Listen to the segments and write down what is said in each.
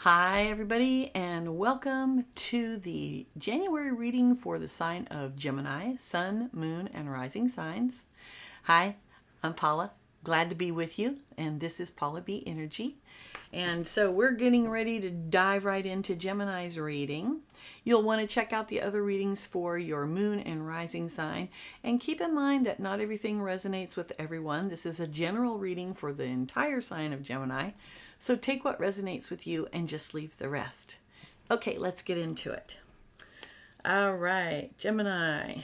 Hi, everybody, and welcome to the January reading for the sign of Gemini, Sun, Moon, and Rising signs. Hi, I'm Paula. Glad to be with you, and this is Paula B Energy. And so we're getting ready to dive right into Gemini's reading. You'll want to check out the other readings for your moon and rising sign. And keep in mind that not everything resonates with everyone. This is a general reading for the entire sign of Gemini. So take what resonates with you and just leave the rest. Okay, let's get into it. All right, Gemini.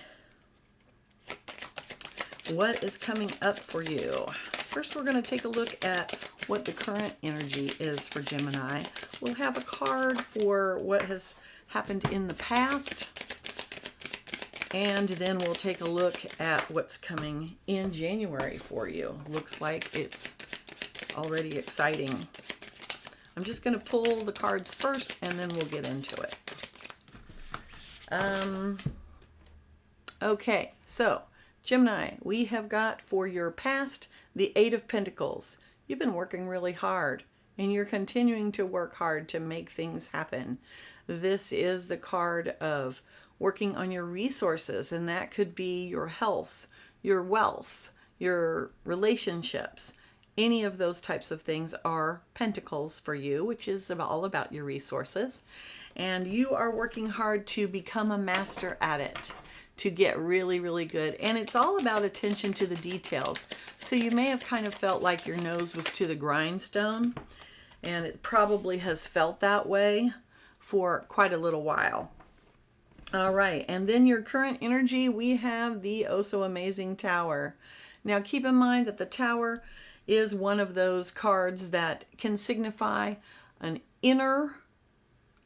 What is coming up for you? First, we're going to take a look at what the current energy is for Gemini. We'll have a card for what has happened in the past, and then we'll take a look at what's coming in January for you. Looks like it's already exciting. I'm just going to pull the cards first, and then we'll get into it. Okay, so Gemini, we have got for your past the Eight of Pentacles. You've been working really hard, and you're continuing to work hard to make things happen. This is the card of working on your resources, and that could be your health, your wealth, your relationships. Any of those types of things are pentacles for you, which is all about your resources. And you are working hard to become a master at it, to get really, really good. And it's all about attention to the details. So you may have kind of felt like your nose was to the grindstone, and it probably has felt that way for quite a little while. All right, and then your current energy, we have the oh so amazing Tower. Now keep in mind that the Tower is one of those cards that can signify an inner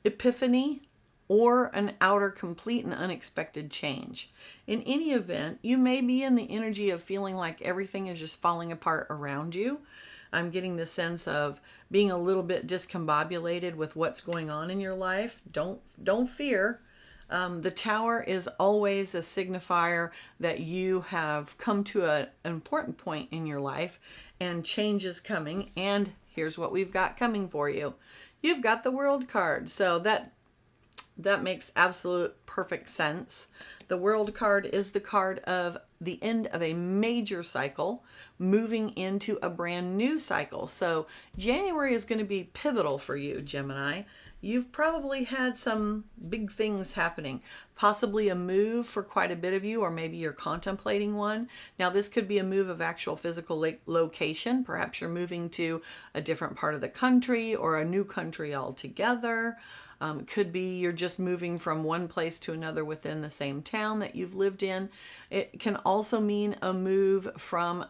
epiphany or an outer complete and unexpected change. In any event, you may be in the energy of feeling like everything is just falling apart around you. I'm getting the sense of being a little bit discombobulated with what's going on in your life. Don't fear. The Tower is always a signifier that you have come to an important point in your life and change is coming. And here's what we've got coming for you. You've got the World card. So that makes absolute perfect sense. The World card is the card of the end of a major cycle, moving into a brand new cycle. So January is going to be pivotal for you, Gemini. You've probably had some big things happening, possibly a move for quite a bit of you, or maybe you're contemplating one. Now, this could be a move of actual physical location. Perhaps you're moving to a different part of the country or a new country altogether. Could be you're just moving from one place to another within the same town that you've lived in. It can also mean a move from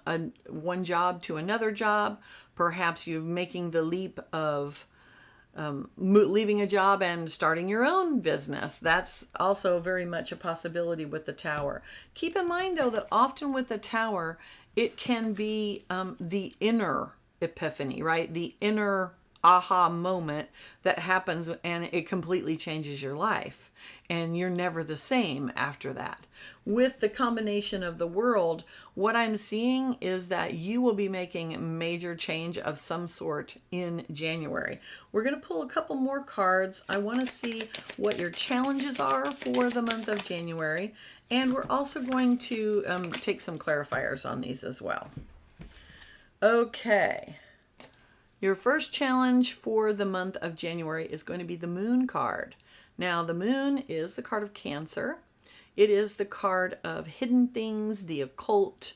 one job to another job. Perhaps you're making the leap of leaving a job and starting your own business. That's also very much a possibility with the Tower. Keep in mind, though, that often with the Tower, it can be the inner epiphany, right? The inner aha moment that happens and it completely changes your life, and you're never the same after that. With the combination of the World, what I'm seeing is that you will be making a major change of some sort in January. We're going to pull a couple more cards. I want to see what your challenges are for the month of January, and we're also going to take some clarifiers on these as well. Okay. Your first challenge for the month of January is going to be the Moon card. Now, the Moon is the card of Cancer. It is the card of hidden things, the occult,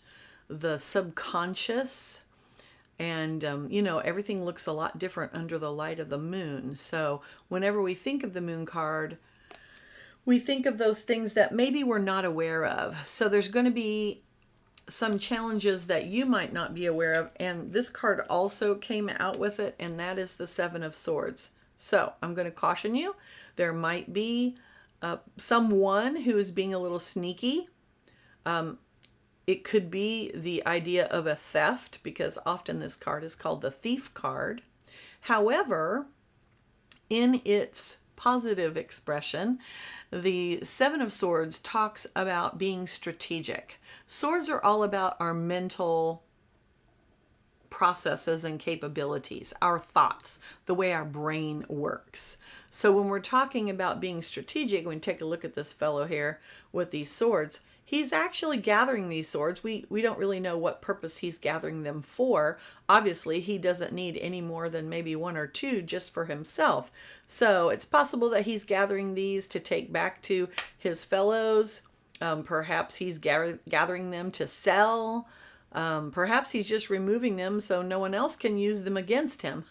the subconscious. And, everything looks a lot different under the light of the moon. So whenever we think of the Moon card, we think of those things that maybe we're not aware of. So there's going to be some challenges that you might not be aware of, and this card also came out with it, and that is the Seven of Swords. So I'm going to caution you, there might be someone who is being a little sneaky. It could be the idea of a theft, because often this card is called the Thief card. However, in its positive expression, the Seven of Swords talks about being strategic. Swords are all about our mental processes and capabilities, our thoughts, the way our brain works. So when we're talking about being strategic, when we take a look at this fellow here with these swords, he's actually gathering these swords. We don't really know what purpose he's gathering them for. Obviously, he doesn't need any more than maybe one or two just for himself. So it's possible that he's gathering these to take back to his fellows. Perhaps he's gathering them to sell. Perhaps he's just removing them so no one else can use them against him.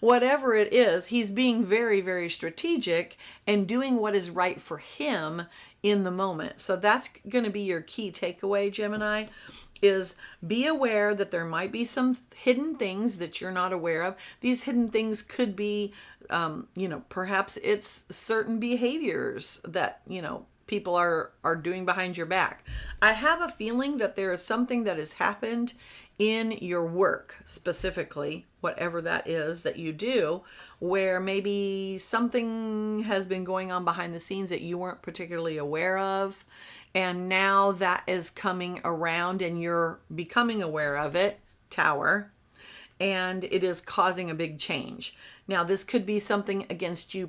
Whatever it is, he's being very, very strategic and doing what is right for him in the moment. So that's going to be your key takeaway, Gemini, is be aware that there might be some hidden things that you're not aware of. These hidden things could be, perhaps it's certain behaviors that, people are doing behind your back. I have a feeling that there is something that has happened in your work, specifically, whatever that is that you do, where maybe something has been going on behind the scenes that you weren't particularly aware of, and now that is coming around and you're becoming aware of it, Tower, and it is causing a big change. Now, this could be something against you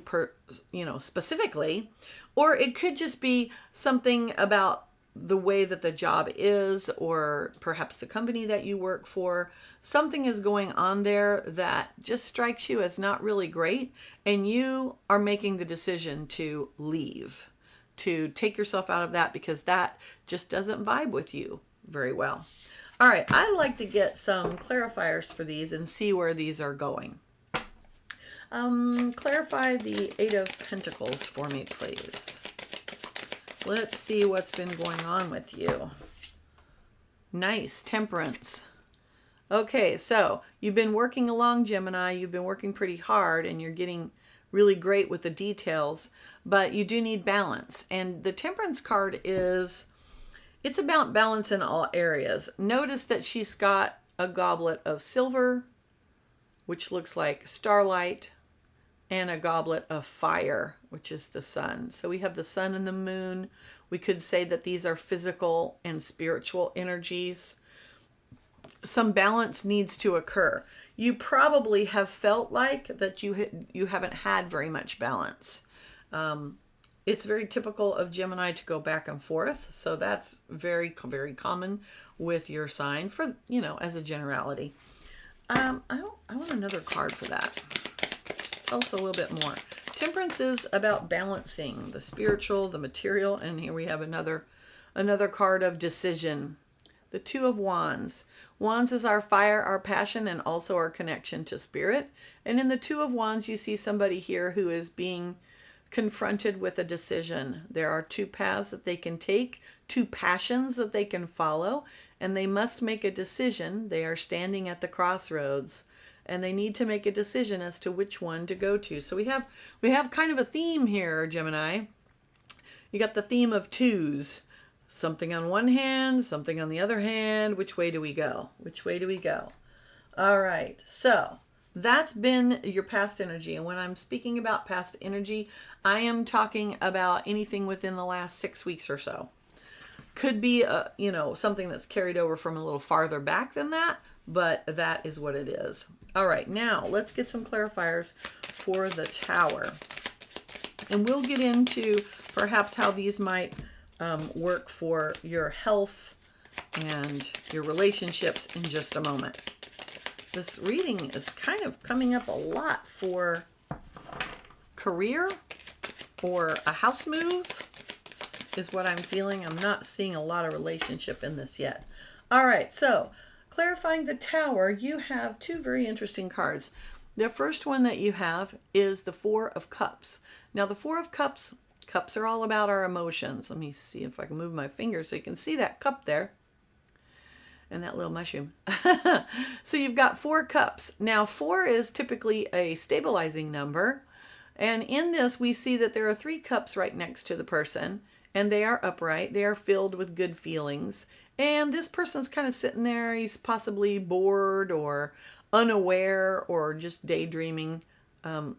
specifically, or it could just be something about the way that the job is, or perhaps the company that you work for. Something is going on there that just strikes you as not really great, and you are making the decision to leave, to take yourself out of that because that just doesn't vibe with you very well. All right, I'd like to get some clarifiers for these and see where these are going. Clarify the Eight of Pentacles for me, please. Let's see what's been going on with you. Nice, Temperance. Okay, so you've been working along, Gemini. You've been working pretty hard and you're getting really great with the details, but you do need balance. And the Temperance card it's about balance in all areas. Notice that she's got a goblet of silver, which looks like starlight, and a goblet of fire, which is the sun. So we have the sun and the moon. We could say that these are physical and spiritual energies. Some balance needs to occur. You probably have felt like that you haven't had very much balance. It's very typical of Gemini to go back and forth. So that's very, very common with your sign for, as a generality. I want another card for that. Tell us a little bit more. Temperance is about balancing the spiritual, the material, and here we have another card of decision. The Two of Wands. Wands is our fire, our passion, and also our connection to spirit. And in the Two of Wands, you see somebody here who is being confronted with a decision. There are two paths that they can take, two passions that they can follow, and they must make a decision. They are standing at the crossroads, and they need to make a decision as to which one to go to. So we have kind of a theme here, Gemini. You got the theme of twos. Something on one hand, something on the other hand. Which way do we go? Which way do we go? All right. So that's been your past energy. And when I'm speaking about past energy, I am talking about anything within the last 6 weeks or so. Could be, something that's carried over from a little farther back than that, but that is what it is. All right, now let's get some clarifiers for the Tower. And we'll get into perhaps how these might work for your health and your relationships in just a moment. This reading is kind of coming up a lot for career or a house move is what I'm feeling. I'm not seeing a lot of relationship in this yet. All right, so clarifying the Tower, you have two very interesting cards. The first one that you have is the Four of Cups. Now, the Four of Cups are all about our emotions. Let me see if I can move my finger so you can see that cup there and that little mushroom. So you've got 4 cups. Now, 4 is typically a stabilizing number. And in this, we see that there are 3 cups right next to the person, and they are upright. They are filled with good feelings. And this person's kind of sitting there. He's possibly bored or unaware or just daydreaming.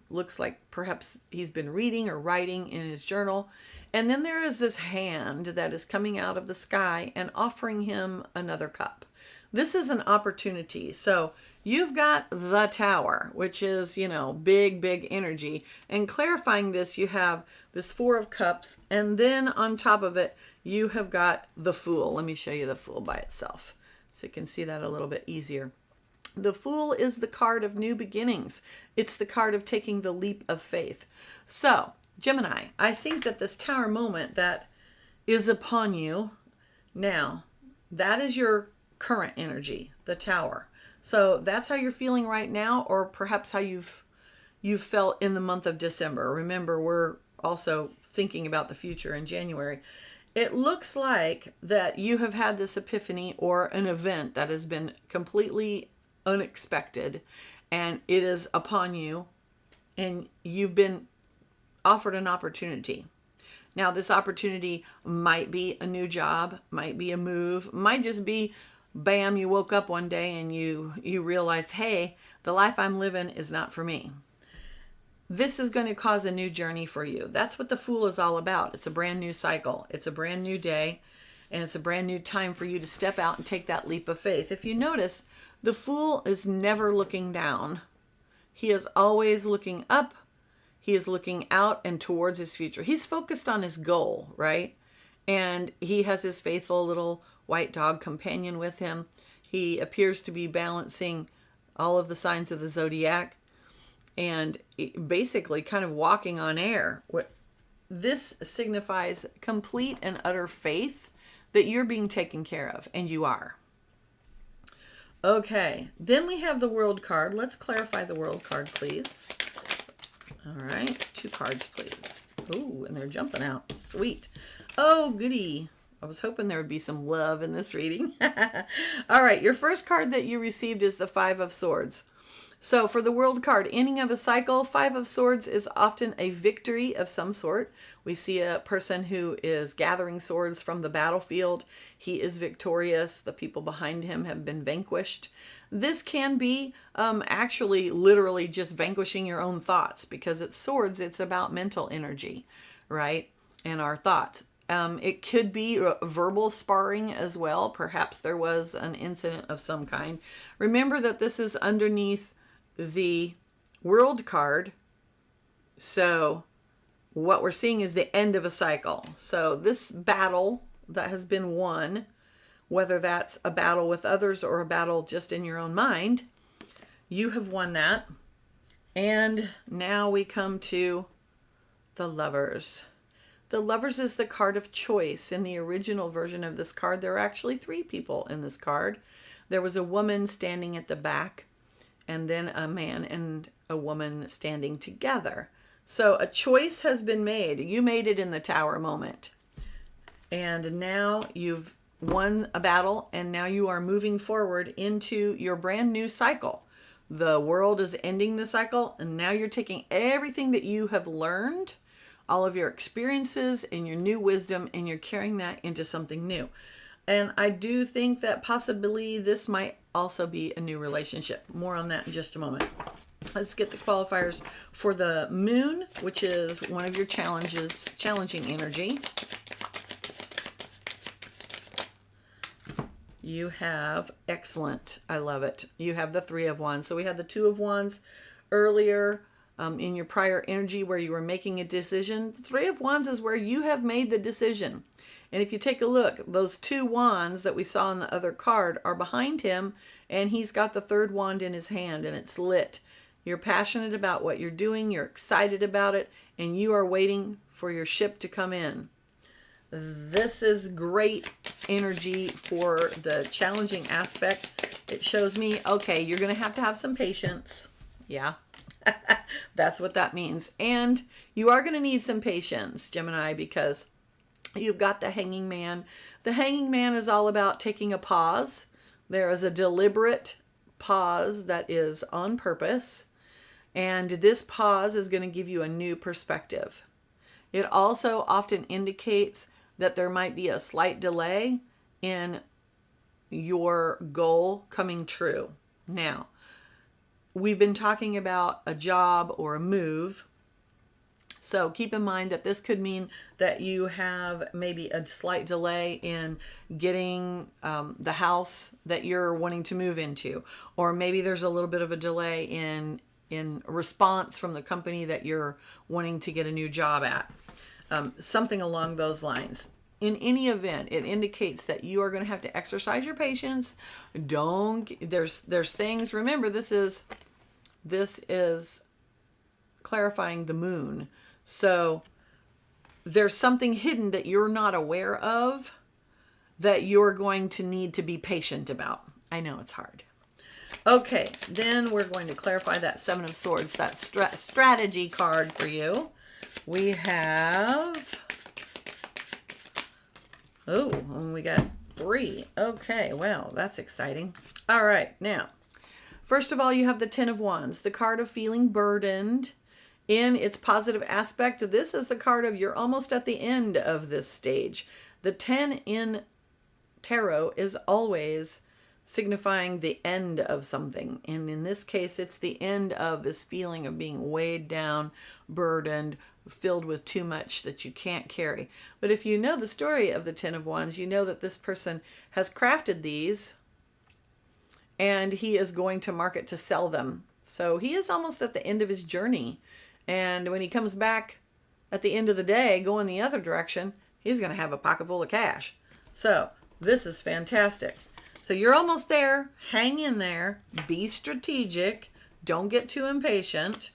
Looks like perhaps he's been reading or writing in his journal. And then there is this hand that is coming out of the sky and offering him another cup. this is an opportunity. So you've got the Tower, which is, big, big energy. And clarifying this, you have this Four of Cups, and then on top of it, you have got the Fool. Let me show you the Fool by itself so you can see that a little bit easier. The Fool is the card of new beginnings. It's the card of taking the leap of faith. So, Gemini, I think that this Tower moment that is upon you now, that is your current energy, the Tower. So that's how you're feeling right now, or perhaps how you've felt in the month of December. Remember, we're also thinking about the future in January. It looks like that you have had this epiphany or an event that has been completely unexpected, and it is upon you, and you've been offered an opportunity. Now, this opportunity might be a new job, might be a move, might just be, bam, you woke up one day and you realize, hey, the life I'm living is not for me. This is going to cause a new journey for you. That's what the Fool is all about. It's a brand new cycle. It's a brand new day, and it's a brand new time for you to step out and take that leap of faith. If you notice, the Fool is never looking down. He is always looking up. He is looking out and towards his future. He's focused on his goal, right? And he has his faithful little white dog companion with him. He appears to be balancing all of the signs of the zodiac and basically kind of walking on air. This signifies complete and utter faith that you're being taken care of, and you are. Okay, then we have the World card. Let's clarify the World card, please. All right, 2 cards, please. Ooh, and they're jumping out. Sweet. Oh, goody. I was hoping there would be some love in this reading. All right, your first card that you received is the 5 of Swords. So for the World card, ending of a cycle, 5 of Swords is often a victory of some sort. We see a person who is gathering swords from the battlefield. He is victorious. The people behind him have been vanquished. This can be actually literally just vanquishing your own thoughts, because it's swords. It's about mental energy, right? And our thoughts. It could be verbal sparring as well. Perhaps there was an incident of some kind. Remember that this is underneath the World card. So what we're seeing is the end of a cycle. So this battle that has been won, whether that's a battle with others or a battle just in your own mind, you have won that. And now we come to the Lovers. The Lovers is the card of choice. In the original version of this card, there are actually 3 people in this card. There was a woman standing at the back, and then a man and a woman standing together. So a choice has been made. You made it in the Tower moment. And now you've won a battle, and now you are moving forward into your brand new cycle. The world is ending the cycle, and now you're taking everything that you have learned, all of your experiences and your new wisdom, and you're carrying that into something new. And I do think that possibly this might also be a new relationship. More on that in just a moment. Let's get the qualifiers for the Moon, which is one of your challenging energy. You have excellent. I love it. You have the 3 of Wands. So we had the 2 of Wands earlier in your prior energy where you were making a decision. The 3 of Wands is where you have made the decision. And if you take a look, those 2 wands that we saw in the other card are behind him, and he's got the 3rd wand in his hand, and it's lit. You're passionate about what you're doing, you're excited about it, and you are waiting for your ship to come in. This is great energy for the challenging aspect. It shows me, okay, you're going to have some patience. Yeah, that's what that means. And you are going to need some patience, Gemini, because you've got the Hanging Man. The Hanging Man is all about taking a pause. There is a deliberate pause that is on purpose. And this pause is going to give you a new perspective. It also often indicates that there might be a slight delay in your goal coming true. Now, we've been talking about a job or a move. So keep in mind that this could mean that you have maybe a slight delay in getting the house that you're wanting to move into, or maybe there's a little bit of a delay in response from the company that you're wanting to get a new job at. Something along those lines. In any event, it indicates that you are going to have to exercise your patience. There's things. Remember, this is clarifying the moon. So there's something hidden that you're not aware of that you're going to need to be patient about. I know it's hard. Okay, then we're going to clarify that Seven of Swords, that strategy card for you. We have, we got 3. Okay, well, that's exciting. All right, now, first of all, you have the Ten of Wands, the card of feeling burdened. In its positive aspect, this is the card of you're almost at the end of this stage. The 10 in tarot is always signifying the end of something. And in this case, it's the end of this feeling of being weighed down, burdened, filled with too much that you can't carry. But if you know the story of the Ten of Wands, you know that this person has crafted these and he is going to market to sell them. So he is almost at the end of his journey. And when he comes back at the end of the day, going the other direction, he's going to have a pocket full of cash. So this is fantastic. So you're almost there. Hang in there. Be strategic. Don't get too impatient.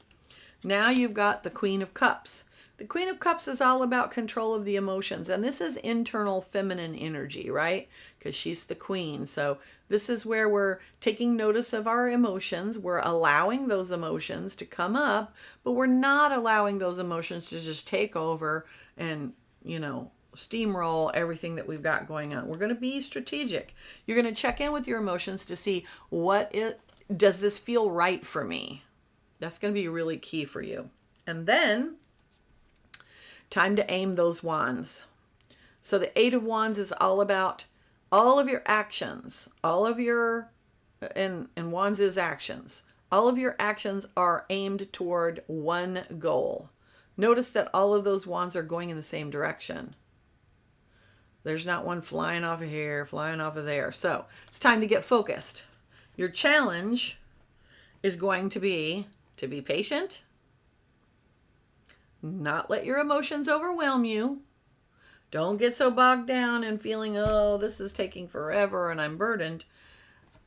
Now you've got the Queen of Cups. The Queen of Cups is all about control of the emotions. And this is internal feminine energy, right? Because she's the queen. So this is where we're taking notice of our emotions. We're allowing those emotions to come up, but we're not allowing those emotions to just take over and, steamroll everything that we've got going on. We're going to be strategic. You're going to check in with your emotions to see does this feel right for me? That's going to be really key for you. And then time to aim those wands. So the Eight of Wands is all about all of your actions, and Wands is actions. All of your actions are aimed toward one goal. Notice that all of those wands are going in the same direction. There's not one flying off of here, flying off of there. So it's time to get focused. Your challenge is going to be patient, not let your emotions overwhelm you. Don't get so bogged down in feeling, this is taking forever and I'm burdened.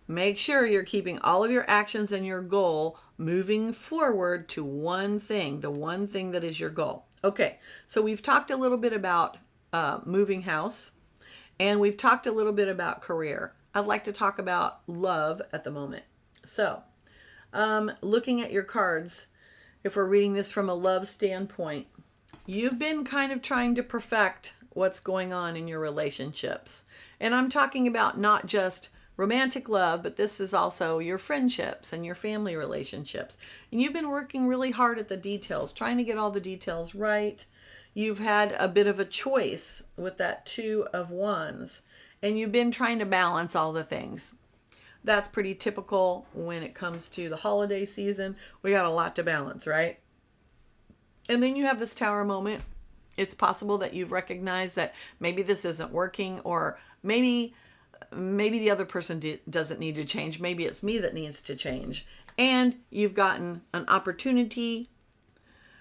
Make sure you're keeping all of your actions and your goal moving forward to one thing, the one thing that is your goal. Okay, so we've talked a little bit about moving house, and we've talked a little bit about career. I'd like to talk about love at the moment. So, looking at your cards, if we're reading this from a love standpoint, you've been kind of trying to perfect what's going on in your relationships. And I'm talking about not just romantic love, but this is also your friendships and your family relationships. And you've been working really hard at the details, trying to get all the details right. You've had a bit of a choice with that Two of Wands, and you've been trying to balance all the things. That's pretty typical when it comes to the holiday season. We got a lot to balance, right? And then you have this Tower moment. It's possible that you've recognized that maybe this isn't working, or maybe the other person doesn't need to change. Maybe it's me that needs to change. And you've gotten an opportunity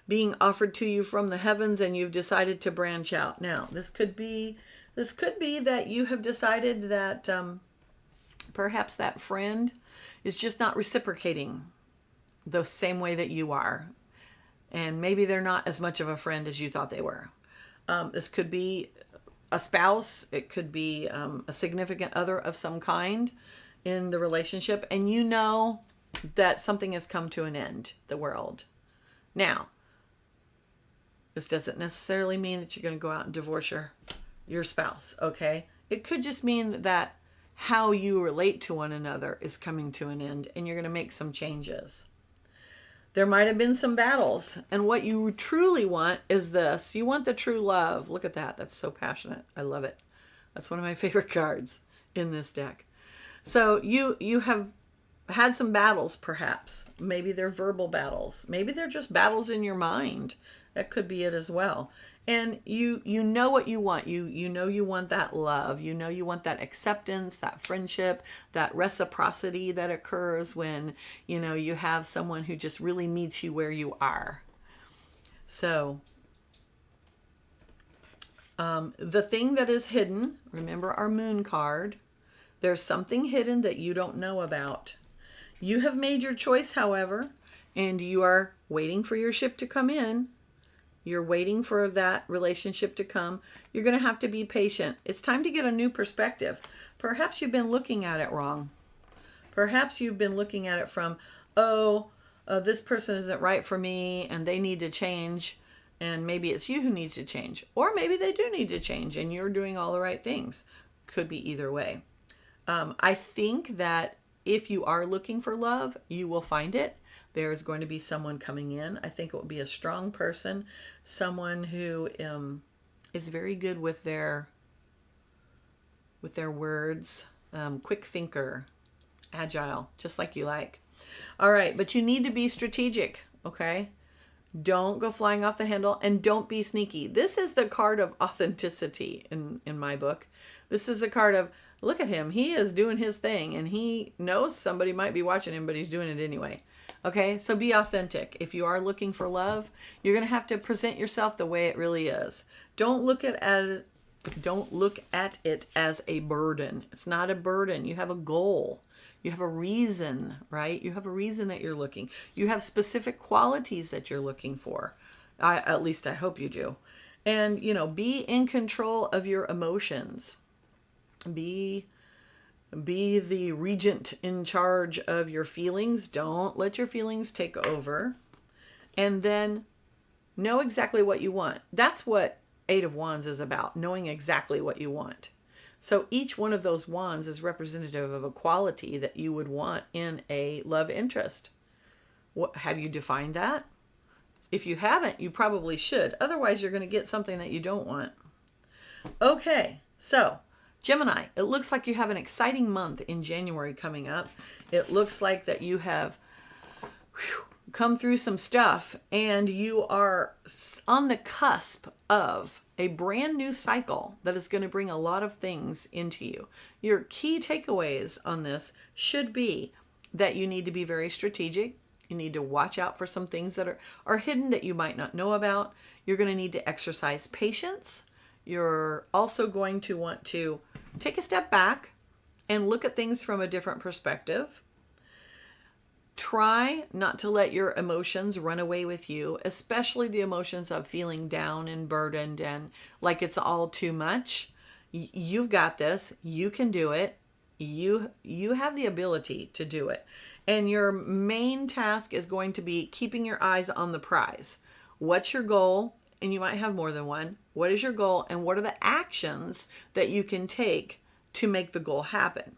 being offered to you from the heavens, and you've decided to branch out. Now, this could be that you have decided that perhaps that friend is just not reciprocating the same way that you are. And maybe they're not as much of a friend as you thought they were. This could be a spouse. It could be a significant other of some kind in the relationship. And you know that something has come to an end, the world. Now, this doesn't necessarily mean that you're going to go out and divorce your spouse, okay? It could just mean that how you relate to one another is coming to an end, and you're going to make some changes. There might have been some battles, and what you truly want is this. You want the true love. Look at that. That's so passionate. I love it. That's one of my favorite cards in this deck. So you have had some battles, perhaps. Maybe they're verbal battles. Maybe they're just battles in your mind. That could be it as well. And you know what you want. You know you want that love. You know you want that acceptance, that friendship, that reciprocity that occurs when, you have someone who just really meets you where you are. So, the thing that is hidden, remember our moon card, there's something hidden that you don't know about. You have made your choice, however, and you are waiting for your ship to come in. You're waiting for that relationship to come. You're going to have to be patient. It's time to get a new perspective. Perhaps you've been looking at it wrong. Perhaps you've been looking at it from, this person isn't right for me and they need to change. And maybe it's you who needs to change. Or maybe they do need to change and you're doing all the right things. Could be either way. I think that if you are looking for love, you will find it. There is going to be someone coming in. I think it will be a strong person, someone who is very good with their words, quick thinker, agile, just like you like. All right, but you need to be strategic, okay? Don't go flying off the handle and don't be sneaky. This is the card of authenticity in my book. This is a card of, look at him. He is doing his thing and he knows somebody might be watching him, but he's doing it anyway. Okay, so be authentic. If you are looking for love, you're going to have to present yourself the way it really is. Don't look at it as a burden. It's not a burden. You have a goal. You have a reason, right? You have a reason that you're looking. You have specific qualities that you're looking for. At least I hope you do. And, be in control of your emotions. Be the regent in charge of your feelings. Don't let your feelings take over. And then know exactly what you want. That's what Eight of Wands is about, knowing exactly what you want. So each one of those wands is representative of a quality that you would want in a love interest. Have you defined that? If you haven't, you probably should. Otherwise, you're going to get something that you don't want. Okay, so Gemini, it looks like you have an exciting month in January coming up. It looks like that you have come through some stuff and you are on the cusp of a brand new cycle that is going to bring a lot of things into you. Your key takeaways on this should be that you need to be very strategic. You need to watch out for some things that are hidden that you might not know about. You're going to need to exercise patience. You're also going to want to take a step back and look at things from a different perspective. Try not to let your emotions run away with you, especially the emotions of feeling down and burdened and like it's all too much. You've got this. You can do it. You have the ability to do it. And your main task is going to be keeping your eyes on the prize. What's your goal? And you might have more than one. What is your goal? And what are the actions that you can take to make the goal happen?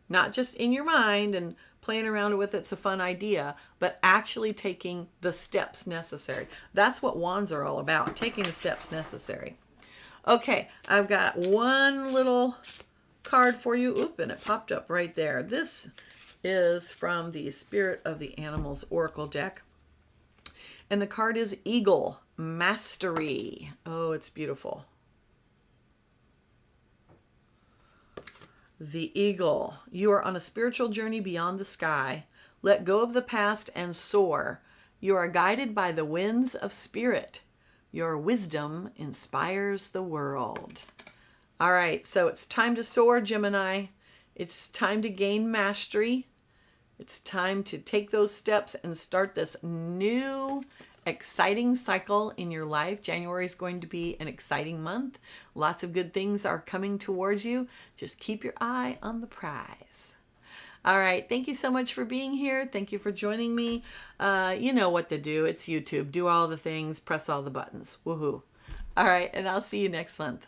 Not just in your mind and playing around with it's a fun idea, but actually taking the steps necessary. That's what wands are all about, taking the steps necessary. Okay, I've got one little card for you. Oop, and it popped up right there. This is from the Spirit of the Animals Oracle deck. And the card is Eagle Mastery. Oh, it's beautiful. The eagle. You are on a spiritual journey beyond the sky. Let go of the past and soar. You are guided by the winds of spirit. Your wisdom inspires the world. All right, so it's time to soar, Gemini. It's time to gain mastery. It's time to take those steps and start this new exciting cycle in your life. January is going to be an exciting month. Lots of good things are coming towards you. Just keep your eye on the prize. All right. Thank you so much for being here. Thank you for joining me. You know what to do. It's YouTube. Do all the things. Press all the buttons. Woohoo. All right. And I'll see you next month.